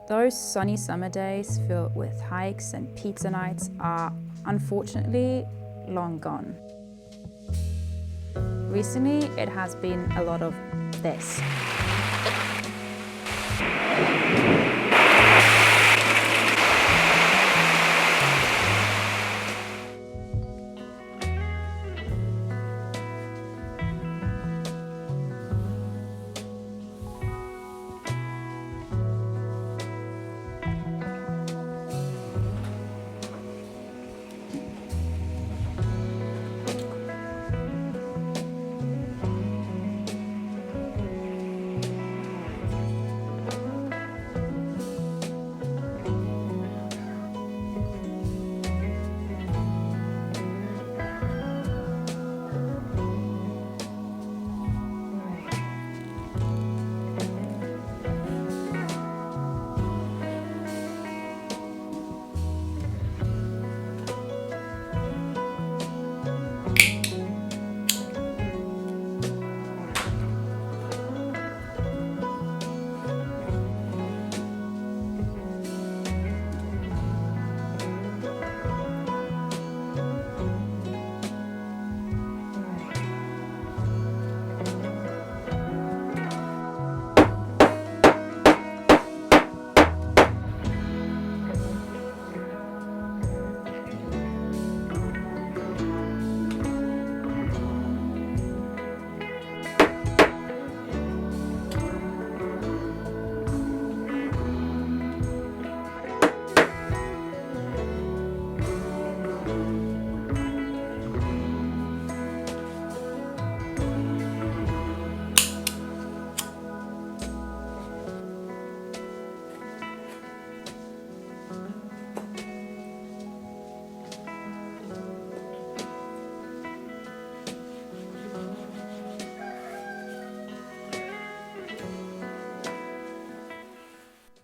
Those sunny summer days filled with hikes and pizza nights are unfortunately long gone. Recently, it has been a lot of this.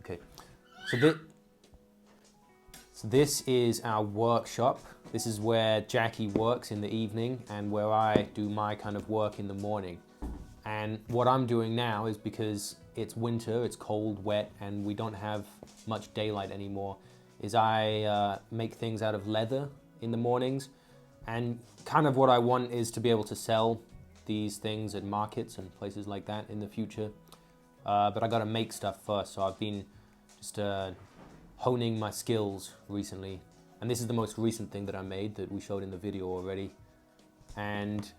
Okay, so this is our workshop. This is where Jackie works in the evening and where I do my kind of work in the morning. And what I'm doing now is, because it's winter, it's cold, wet, and we don't have much daylight anymore, is I make things out of leather in the mornings. And kind of what I want is to be able to sell these things at markets and places like that in the future. But I gotta make stuff first, so I've been just honing my skills recently. And this is the most recent thing that I made that we showed in the video already. And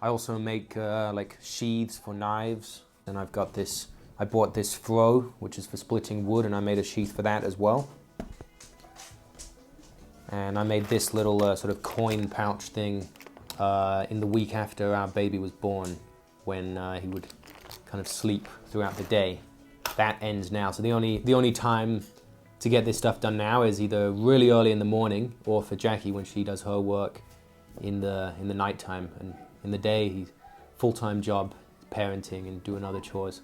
I also make like sheaths for knives. And I've got this, I bought this throw, which is for splitting wood, and I made a sheath for that as well. And I made this little sort of coin pouch thing in the week after our baby was born, when he would kind of sleep throughout the day. That ends now, so the only time to get this stuff done now is either really early in the morning, or for Jackie when she does her work in the night time. And in the day, he's full-time job, parenting and doing other chores.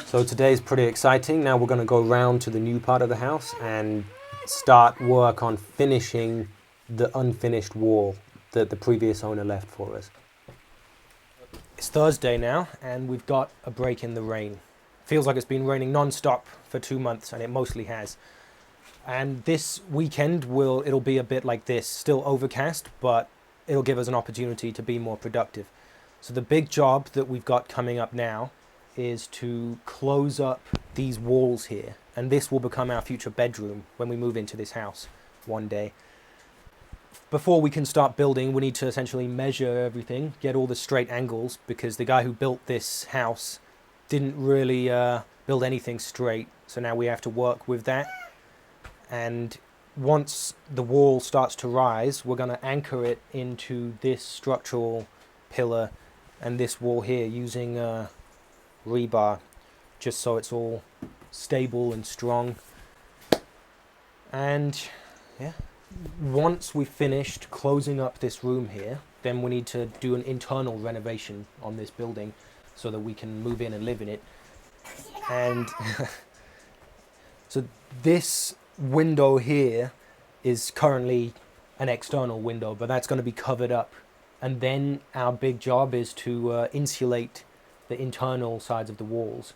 So today's pretty exciting. Now we're going to go round to the new part of the house and start work on finishing the unfinished wall that the previous owner left for us. It's Thursday now, and we've got a break in the rain. Feels like it's been raining non-stop for 2 months, and it mostly has. And this weekend it'll be a bit like this, still overcast, but it'll give us an opportunity to be more productive. So the big job that we've got coming up now is to close up these walls here, and this will become our future bedroom when we move into this house one day. Before we can start building, we need to essentially measure everything, get all the straight angles, because the guy who built this house didn't really build anything straight, so now we have to work with that. And once the wall starts to rise, we're going to anchor it into this structural pillar and this wall here using rebar, just so it's all stable and strong. And yeah, once we've finished closing up this room here, then we need to do an internal renovation on this building so that we can move in and live in it. And so this window here is currently an external window, but that's going to be covered up. And then our big job is to insulate the internal sides of the walls.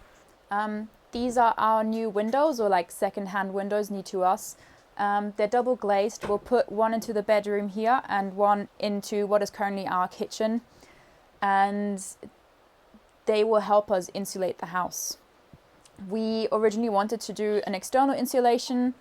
These are our new windows, or like second-hand windows, new to us. They're double glazed. We'll put one into the bedroom here and one into what is currently our kitchen. And they will help us insulate the house. We originally wanted to do an external insulation,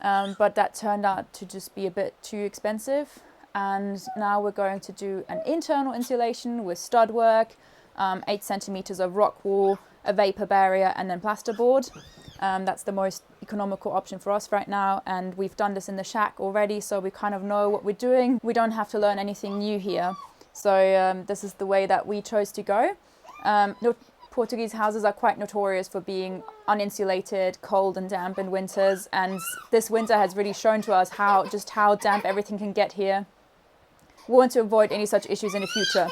but that turned out to just be a bit too expensive. And now we're going to do an internal insulation with stud work, 8 centimeters of rock wool, a vapor barrier, and then plasterboard. That's the most economical option for us right now, and we've done this in the shack already, so we kind of know what we're doing. We don't have to learn anything new here. So this is the way that we chose to go. Portuguese houses are quite notorious for being uninsulated, cold and damp in winters, and this winter has really shown to us how damp everything can get here. We want to avoid any such issues in the future.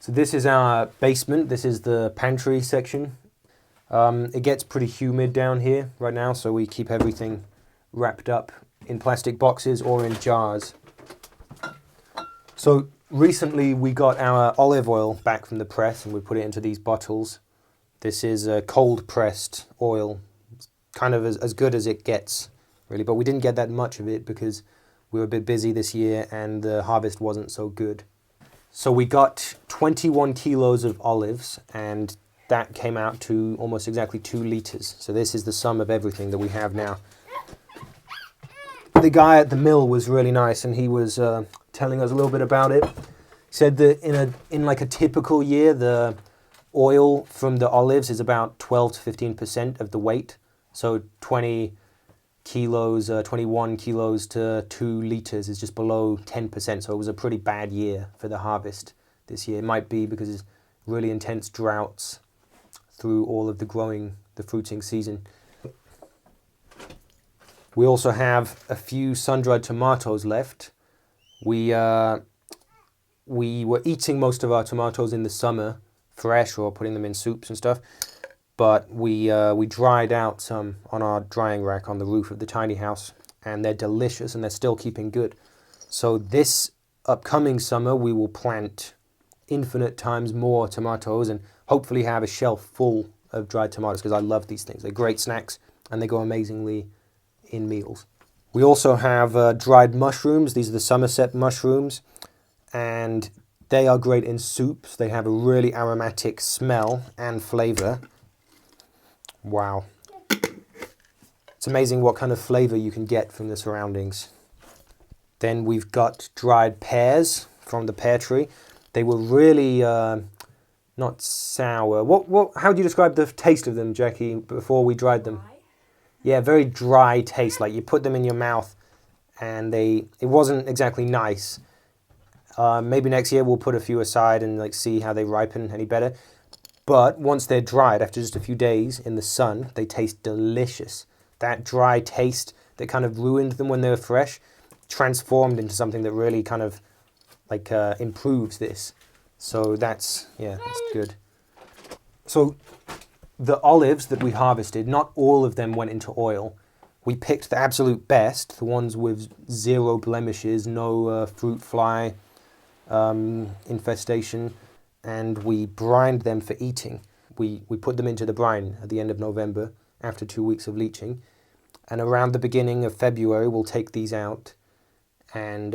So this is our basement. This is the pantry section. It gets pretty humid down here right now, so we keep everything wrapped up in plastic boxes or in jars. So recently we got our olive oil back from the press and we put it into these bottles. This is a cold pressed oil. It's kind of as good as it gets, really, but we didn't get that much of it because we were a bit busy this year and the harvest wasn't so good. So we got 21 kilos of olives, and that came out to almost exactly 2 liters. So this is the sum of everything that we have now. The guy at the mill was really nice, and he was telling us a little bit about it. He said that in like a typical year, the oil from the olives is about 12 to 15% of the weight. So 21 kilos to 2 liters is just below 10%. So it was a pretty bad year for the harvest this year. It might be because it's really intense droughts through all of the fruiting season. We also have a few sun-dried tomatoes left. We were eating most of our tomatoes in the summer, fresh, or putting them in soups and stuff. But we dried out some on our drying rack on the roof of the tiny house, and they're delicious and they're still keeping good. So this upcoming summer we will plant infinite times more tomatoes and hopefully have a shelf full of dried tomatoes, because I love these things. They're great snacks and they go amazingly in meals. We also have dried mushrooms. These are the Somerset mushrooms, and they are great in soups. They have a really aromatic smell and flavour. Wow. It's amazing what kind of flavour you can get from the surroundings. Then we've got dried pears from the pear tree. They were really not sour. How do you describe the taste of them, Jackie, before we dried them? Yeah, very dry taste. Like you put them in your mouth and it wasn't exactly nice. Maybe next year we'll put a few aside and like see how they ripen any better. But once they're dried, after just a few days in the sun, they taste delicious. That dry taste that kind of ruined them when they were fresh transformed into something that really kind of like improves this. So that's good. So the olives that we harvested, not all of them went into oil. We picked the absolute best, the ones with 0 blemishes, no fruit fly infestation, and we brined them for eating. We put them into the brine at the end of November after 2 weeks of leaching, and around the beginning of February we'll take these out and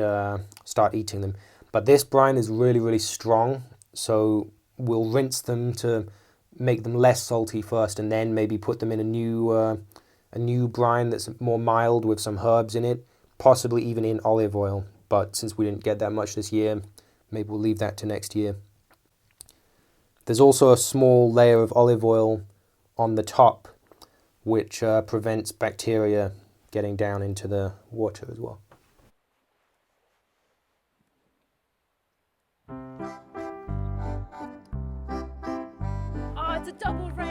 start eating them. But this brine is really, really strong, so we'll rinse them to make them less salty first, and then maybe put them in a new brine that's more mild with some herbs in it, possibly even in olive oil. But since we didn't get that much this year, maybe we'll leave that to next year. There's also a small layer of olive oil on the top, which prevents bacteria getting down into the water as well. Oh, it's a double rain.